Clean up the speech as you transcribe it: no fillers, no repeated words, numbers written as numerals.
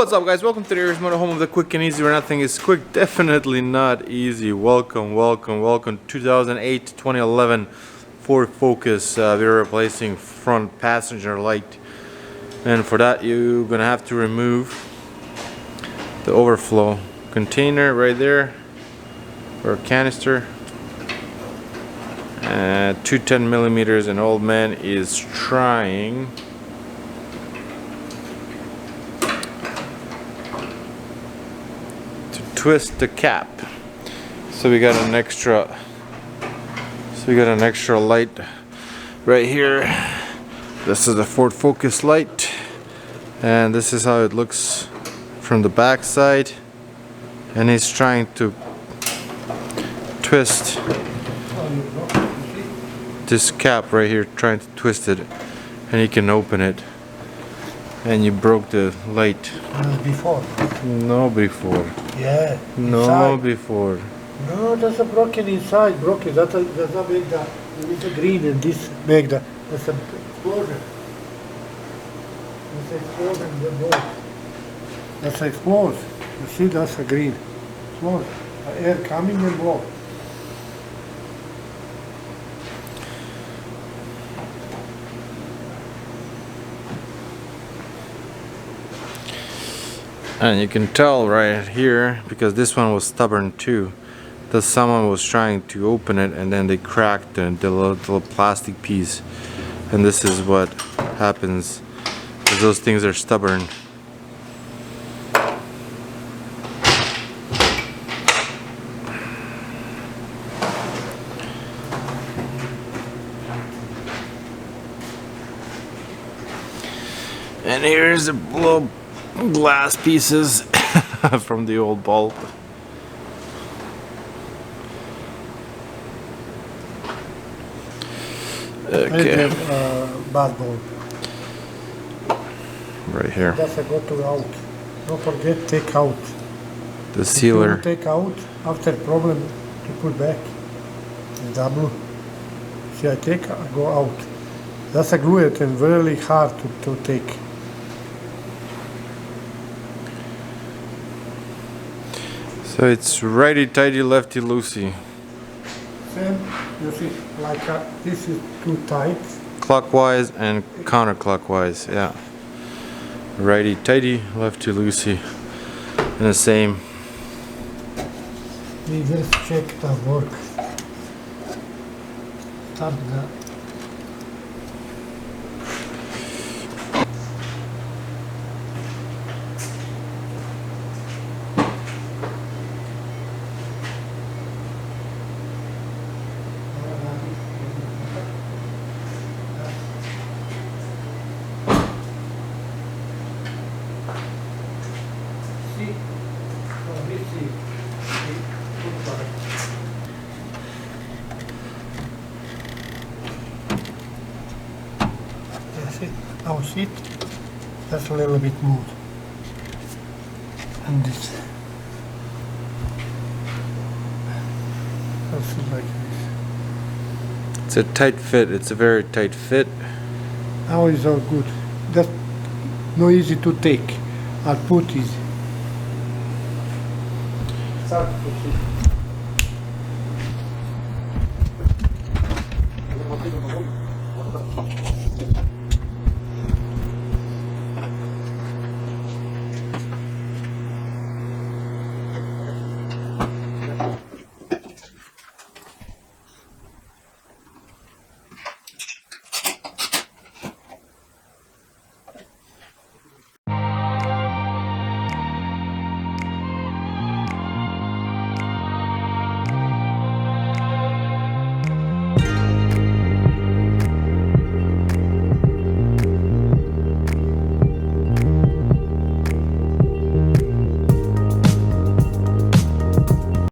What's up, guys? Welcome to the Aries Motor, home of the quick and easy, where nothing is quick. Definitely not easy. Welcome 2008 2011 Ford Focus. We're replacing front passenger light, and for that you're gonna have to remove the overflow container right there, or canister. 210 millimeters. An old man is trying twist the cap. So we got an extra light right here. This is the Ford Focus light, and this is how it looks from the back side. And he's trying to twist this cap right here, trying to twist it, and he can open it. And you broke the light. Before. No, before. Yeah. No, inside. before. No, that's a broken inside. Broken. That's make the. It's a green, and this make the. That's a explosion. That's explosion. The boat. That's explode. You see, that's a green. Explode. Air coming and blow. And you can tell right here, because this one was stubborn too, that someone was trying to open it and then they cracked the little plastic piece. And this is what happens, because those things are stubborn. And here's the little glass pieces from the old bulb. Okay. Bad bulb. Right here. That's a go to out. Don't forget, take out. The sealer. If you take out, after problem, to put back. The double. See, I take, I go out. That's a glue, it is really hard to take. So it's righty tighty, lefty loosey. Same, you see, like this is too tight. Clockwise and counterclockwise, yeah. Righty tighty, lefty loosey. And the same. We just check the work. Start the. Our seat, that's a little bit moved. And this. That's like this. It's a tight fit, it's a very tight fit. Now it's all good. That's no easy to take. I'll put easy. Start to see.